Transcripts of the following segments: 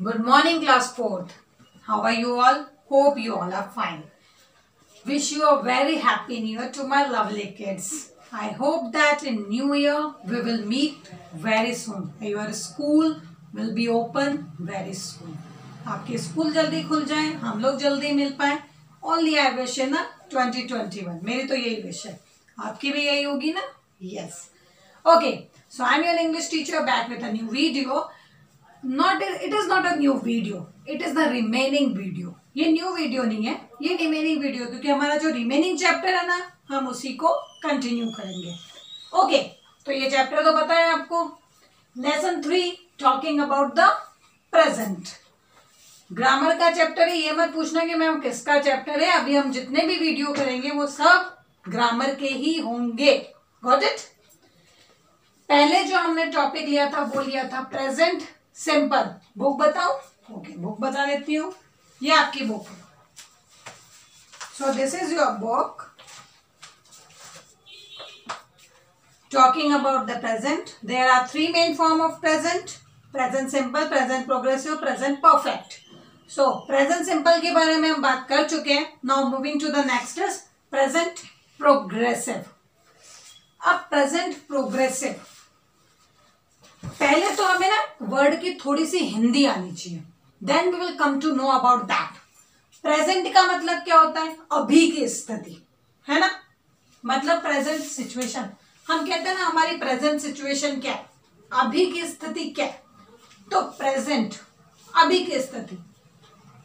Good morning, class 4th. How are you all? Hope you all are fine. Wish you a very happy new year to my lovely kids. I hope that in new year we will meet very soon. Your school will be open very soon. आपके school जल्दी खुल जाए, हम लोग जल्दी मिल पाए. Only I wish in 2021. मेरी तो यही विश है. आपकी भी यही होगी ना? Yes. Okay. So I'm your English teacher back with a new video. It is not a new video. It is the remaining video. ये न्यू वीडियो नहीं है, ये रिमेनिंग वीडियो, क्योंकि हमारा जो रिमेनिंग चैप्टर है ना, हम उसी को कंटिन्यू करेंगे. ओके, तो ये चैप्टर तो पता है आपको. Lesson 3 talking about the present. Grammar का चैप्टर है. ये मत पूछना कि मैम किसका चैप्टर है. अभी हम जितने भी वीडियो करेंगे वो सब ग्रामर के ही होंगे. Got it. पहले जो हमने टॉपिक लिया था वो लिया था प्रेजेंट सिंपल. बुक बताओ. ओके, बुक बता देती हूँ. ये आपकी बुक है. So this is your book talking about the present. There are 3 main form of present. Present simple, present progressive, present perfect. So present simple के बारे में हम बात कर चुके हैं. Now moving to the next is present progressive. अब present progressive, पहले तो हमें ना वर्ड की थोड़ी सी हिंदी आनी चाहिए. Then we will come to know about that. Present का मतलब क्या होता है? अभी की स्थिति, है ना. मतलब प्रेजेंट सिचुएशन. हम कहते हैं ना हमारी प्रेजेंट सिचुएशन क्या है, अभी की स्थिति क्या है. तो प्रेजेंट अभी की स्थिति.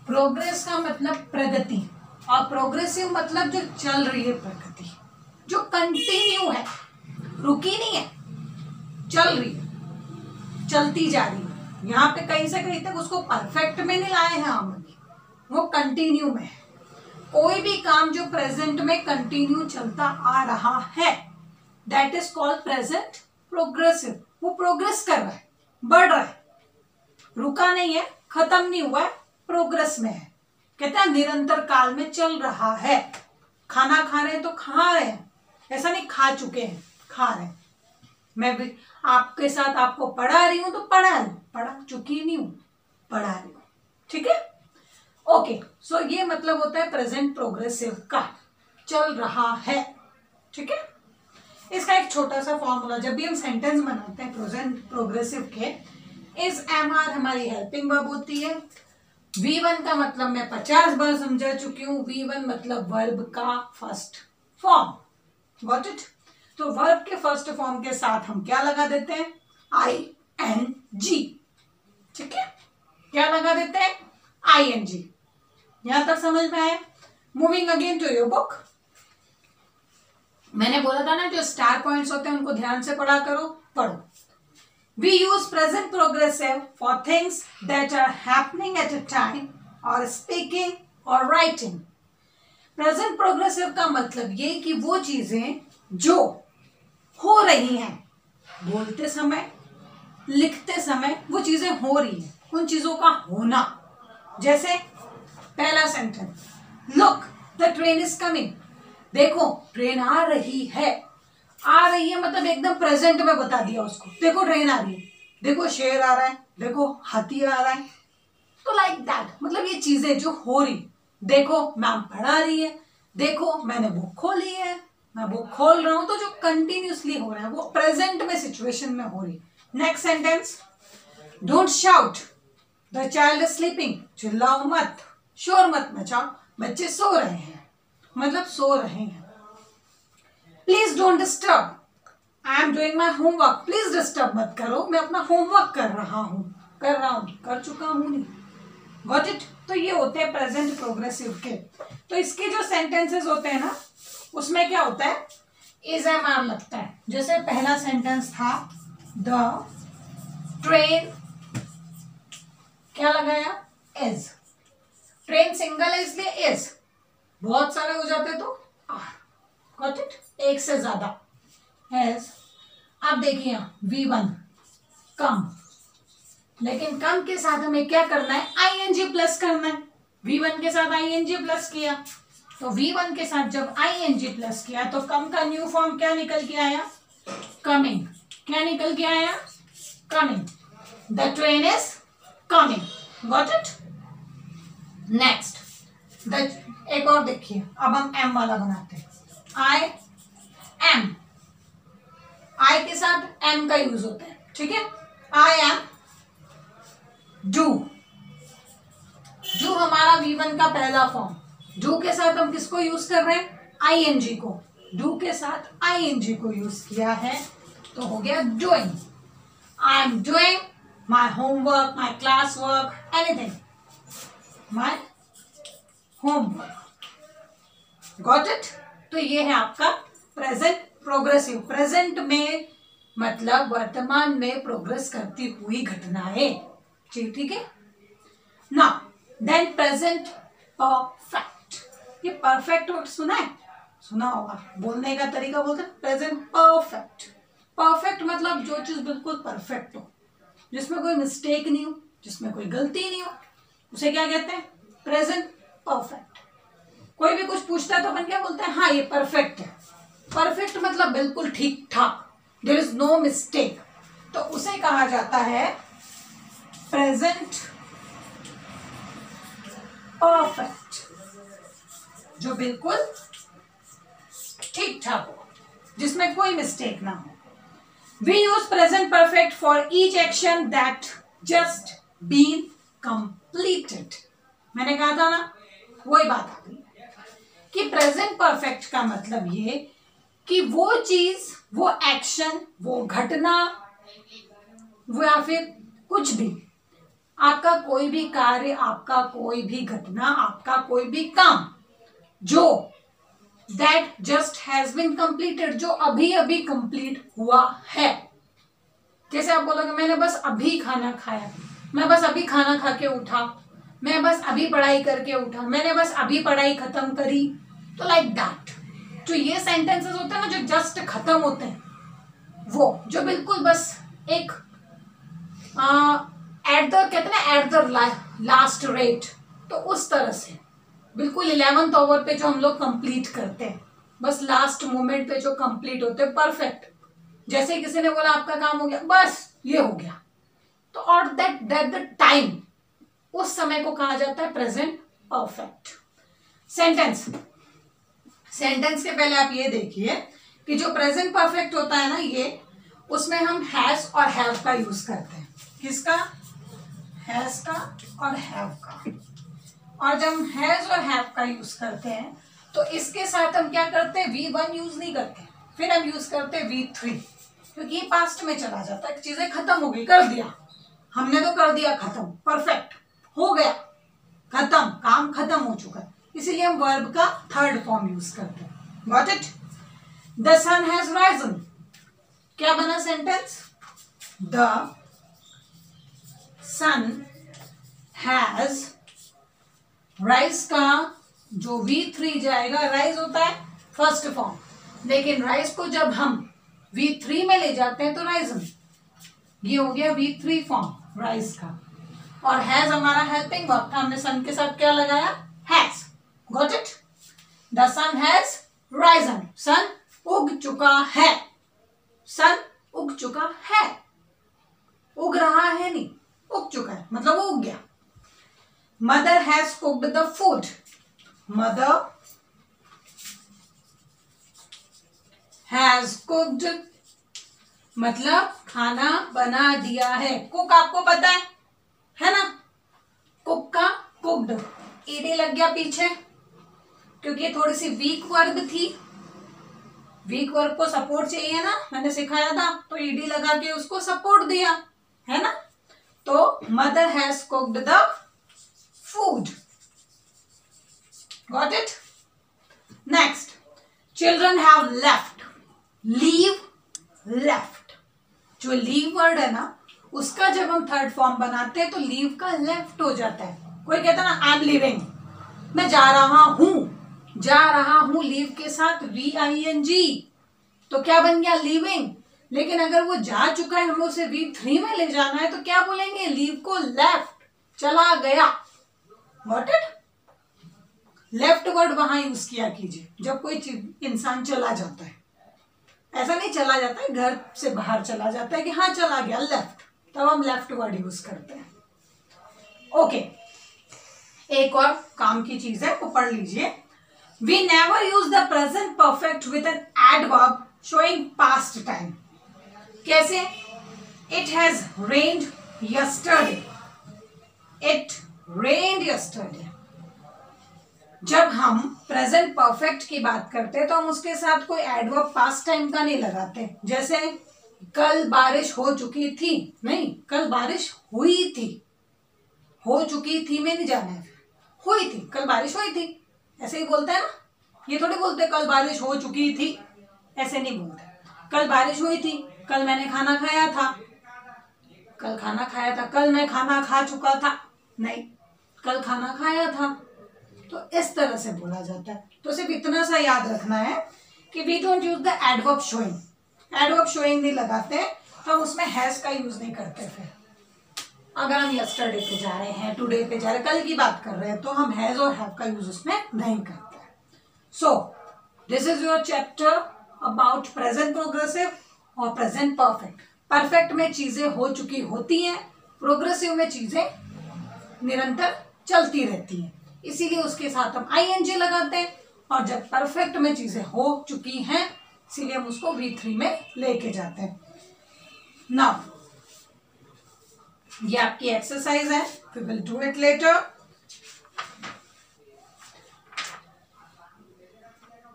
प्रोग्रेस का मतलब प्रगति, और प्रोग्रेसिव मतलब जो चल रही है प्रगति, जो कंटिन्यू है, रुकी नहीं है, चल रही है, चलती जा रही है. यहाँ पे कहीं से कहीं तक उसको परफेक्ट में नहीं लाए हैं हम अभी, वो कंटिन्यू में है. कोई भी काम जो प्रेजेंट में कंटिन्यू चलता आ रहा है, that is called present progressive. वो प्रोग्रेस कर रहा है, बढ़ रहा है, रुका नहीं है, खत्म नहीं हुआ है, प्रोग्रेस में है. कहते हैं निरंतर काल में चल रहा है. खाना खा रहे हैं तो खा रहे हैं, ऐसा नहीं खा चुके हैं, खा रहे हैं. मैं भी आपके साथ आपको पढ़ा रही हूं तो पढ़ा चुकी नहीं हूं, पढ़ा रही हूं. ठीक है. ओके, सो ये मतलब होता है प्रेजेंट प्रोग्रेसिव का, चल रहा है. ठीक है. इसका एक छोटा सा फॉर्मूला, जब भी हम सेंटेंस बनाते हैं प्रेजेंट प्रोग्रेसिव के, इज एमआर हमारी हेल्पिंग वर्ब होती है. V1 का मतलब मैं 50 बार समझा चुकी हूँ. V1 मतलब वर्ब का फर्स्ट फॉर्म. Got it. तो वर्ब के फर्स्ट फॉर्म के साथ हम क्या लगा देते हैं? ING. ठीक है. क्या लगा देते हैं? ING. यहां तक समझ में आया. Moving again to your book. मैंने बोला था ना जो स्टार पॉइंट्स होते हैं उनको ध्यान से पढ़ा करो. पढ़ो. We use present progressive for things that are happening at a time or speaking or writing. Present progressive का मतलब ये कि वो चीजें जो हो रही हैं, बोलते समय, लिखते समय वो चीजें हो रही हैं, उन चीजों का होना. जैसे पहला sentence, look the train is coming. देखो ट्रेन आ रही है. आ रही है मतलब एकदम प्रेजेंट में बता दिया उसको. देखो ट्रेन आ रही है, देखो शेर आ रहा है, देखो हाथी आ रहा है. तो लाइक दैट, मतलब ये चीजें जो हो रही. देखो मैम पढ़ा रही है, देखो मैंने बुक खोली है, मैं बुक खोल रहा हूं. तो जो कंटिन्यूसली हो रहा है वो प्रेजेंट में सिचुएशन में हो रही. Next sentence, don't shout the child is sleeping. चिल्लाओ मत, शोर मत मचाओ, बच्चे सो रहे हैं, मतलब सो रहे हैं. Please don't disturb, I am doing my homework. Please disturb मत करो, मैं अपना होमवर्क कर रहा हूं, कर चुका हूं नहीं. Got it. तो ये होते हैं प्रेजेंट प्रोग्रेसिव के. तो इसके जो सेंटेंसेस होते हैं ना, उसमें क्या होता है? इज एम आर लगता है. जैसे पहला सेंटेंस था द ट्रेन, क्या लगाया? इज. ट्रेन सिंगल है इसलिए इज. बहुत सारे हो जाते तो आर. Got it. एक से ज्यादा एज. अब देखिए V1 कम, लेकिन कम के साथ हमें क्या करना है? ING प्लस करना है. V1 के साथ ING प्लस किया, तो V1 के साथ जब ING प्लस किया तो कम का न्यू फॉर्म क्या निकल के आया? कमिंग. क्या निकल के आया? Coming. The train is coming. Got it? Next एक और देखिए, अब हम एम वाला बनाते हैं. आई एम, आई के साथ एम का यूज होता है, ठीक है. I am do. डू हमारा V1 का पहला फॉर्म. डू के साथ हम किसको यूज कर रहे हैं? आईएनजी को. डू के साथ आईएनजी को यूज किया है तो हो गया doing. I am doing my homework, my class work, anything, my homework. Got it? तो ये है आपका प्रेजेंट प्रोग्रेसिव. प्रेजेंट में मतलब वर्तमान में प्रोग्रेस करती हुई घटनाएं. ठीक है ना. Then present perfect. ये परफेक्ट वर्ड सुना है? सुना होगा. बोलने का तरीका बोलते हैं प्रेजेंट परफेक्ट. परफेक्ट मतलब जो चीज बिल्कुल परफेक्ट हो, जिसमें कोई मिस्टेक नहीं हो, जिसमें कोई गलती नहीं हो, उसे क्या कहते हैं? Present perfect. कोई भी कुछ पूछता है तो अपन क्या बोलते हैं? हाँ ये परफेक्ट है. परफेक्ट मतलब बिल्कुल ठीक ठाक, देयर इज नो मिस्टेक, तो उसे कहा जाता है प्रेजेंट परफेक्ट. जो बिल्कुल ठीक ठाक हो, जिसमें कोई मिस्टेक ना हो. We use present perfect for each action that just been completed. मैंने कहा था ना, वही बात आ गई कि प्रेजेंट परफेक्ट का मतलब ये कि वो चीज, वो एक्शन, वो घटना, वो या फिर कुछ भी, आपका कोई भी कार्य, आपका कोई भी घटना, आपका कोई भी काम जो that just has been completed, जो अभी अभी कंप्लीट हुआ है. जैसे आप बोलोगे मैंने बस अभी खाना खाया, मैं बस अभी खाना खा के उठा, मैं बस अभी पढ़ाई करके उठा, मैंने बस अभी पढ़ाई खत्म करी, तो लाइक दैट. जो ये सेंटेंसेस होते हैं ना, जो जस्ट खत्म होते हैं, वो जो बिल्कुल बस एक एट द कहते हैं ना, एट द लास्ट रेट, तो उस तरह से बिल्कुल 11th ओवर पे जो हम लोग कंप्लीट करते हैं, बस लास्ट मोमेंट पे जो कंप्लीट होते हैं, परफेक्ट. जैसे किसी ने बोला आपका काम हो गया, बस ये हो गया, तो और दैट द टाइम, उस समय को कहा जाता है प्रेजेंट परफेक्ट. सेंटेंस. सेंटेंस के पहले आप ये देखिए कि जो प्रेजेंट परफेक्ट होता है ना, ये उसमें हम हैज और हैव का यूज करते हैं. किसका? हैज का और हैव का. और जब हम हैज और हैव का यूज करते हैं तो इसके साथ हम क्या करते हैं? V1 यूज नहीं करते, फिर हम यूज करते हैं V3, क्योंकि ये पास्ट में चला जाता है. चीजें खत्म हो गई, कर दिया हमने, तो कर दिया खत्म, परफेक्ट हो गया, खत्म, काम खत्म हो चुका है, इसीलिए हम वर्ब का थर्ड फॉर्म यूज करते हैं. Got it? The sun has risen. क्या बना sentence? The sun has, rise का जो V3 जाएगा, राइज होता है फर्स्ट फॉर्म, लेकिन राइज को जब हम V3 में ले जाते हैं तो राइजन, ये हो गया V3 फॉर्म राइज का. और हैज हमारा हेल्पिंग वर्ब था, हमने सन के साथ क्या लगाया? Has. Got it? The sun has risen. Sun उग चुका है. सन उग चुका है, उग रहा है नहीं, उग चुका है मतलब वो उग गया. Mother has cooked the food. Mother has cooked मतलब खाना बना दिया है. कुक आपको पता है ना? कुक का कुक्ड ईडी लग गया पीछे, क्योंकि ये थोड़ी सी वीक वर्ब थी. वीक वर्ब को सपोर्ट चाहिए ना, मैंने सिखाया था, तो ईडी लगा के उसको सपोर्ट दिया है ना. तो mother has cooked the food. Got it? Next, children have left. Leave, left. जो लीव वर्ड है ना, उसका जब हम थर्ड फॉर्म बनाते हैं तो लीव का लेफ्ट हो जाता है. कोई कहता है ना आई एम लीविंग, मैं जा रहा हूं, जा रहा हूं लीव के साथ VING, तो क्या बन गया? लीविंग. लेकिन अगर वो जा चुका है, हमें उसे V3 में ले जाना है, तो क्या बोलेंगे? लीव को लेफ्ट, चला गया. Got it? लेफ्ट वर्ड वहां यूज किया कीजिए जब कोई इंसान चला जाता है. ऐसा नहीं चला जाता है, घर से बाहर चला जाता है कि हाँ चला गया, लेफ्ट, तब हम लेफ्ट वर्ड यूज करते हैं. ओके, एक और काम की चीज है वो पढ़ लीजिए. We never use the present perfect with an adverb showing past time. कैसे? It has rained yesterday. It rained yesterday. जब हम प्रेजेंट परफेक्ट की बात करते हैं तो हम उसके साथ कोई एडवर्ब पास्ट टाइम का नहीं लगाते. जैसे कल बारिश हो चुकी थी, नहीं, कल बारिश हुई थी. हो चुकी थी में नहीं जाना है, हुई थी, कल बारिश हुई थी, ऐसे ही बोलते हैं ना. ये थोड़ी बोलते कल बारिश हो चुकी थी, ऐसे नहीं बोलते. कल बारिश हुई थी, कल मैंने खाना खाया था, कल खाना खाया था, कल मैं खाना खा चुका था, नहीं, कल खाना खाया था. तो इस तरह से बोला जाता है. तो सिर्फ इतना सा याद रखना है कि we don't use the adverb showing. Adverb showing नहीं लगाते तो हम उसमें हैज का यूज नहीं करते. फिर अगर हम यस्टरडे पे जा रहे हैं, टुडे पे जा रहे हैं, कल की बात कर रहे हैं, तो हम हैज और हैव का यूज उसमें नहीं करते. सो this is your chapter about present progressive और प्रेजेंट परफेक्ट. परफेक्ट में चीजें हो चुकी होती हैं, प्रोग्रेसिव में चीजें निरंतर चलती रहती हैं, इसीलिए उसके साथ हम आईएनजी लगाते हैं. और जब परफेक्ट में चीजें हो चुकी हैं, इसीलिए हम उसको V3 में लेके जाते हैं. नाउ ये आपकी एक्सरसाइज है, we will do it later.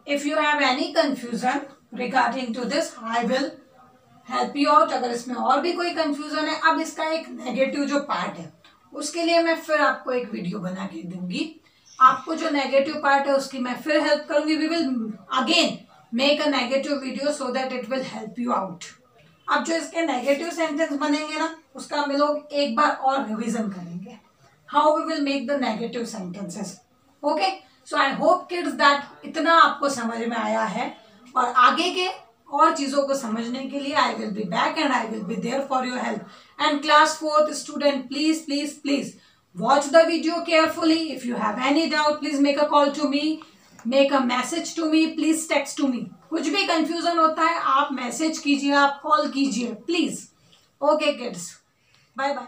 If you have any confusion regarding to this, I will help you out. अगर इसमें और भी कोई कंफ्यूजन है, अब इसका एक नेगेटिव जो पार्ट है उसके लिए मैं फिर आपको एक वीडियो बना के दूंगी. आपको जो नेगेटिव पार्ट है उसकी मैं फिर हेल्प करूंगी. We will again make a negative video so that it will help you out. अब जो इसके नेगेटिव सेंटेंस बनेंगे ना, उसका हम लोग एक बार और रिवीजन करेंगे, how we will make the negative sentences. Okay, so I hope kids that इतना आपको समझ में आया है. और आगे के और चीजों को समझने के लिए I will be back and I will be there for your help. And class 4th student, please please please watch the video carefully. If you have any doubt, please make a call to me, make a message to me, please text to me. कुछ भी confusion होता है आप message कीजिए, आप call कीजिए please. Okay kids, bye bye.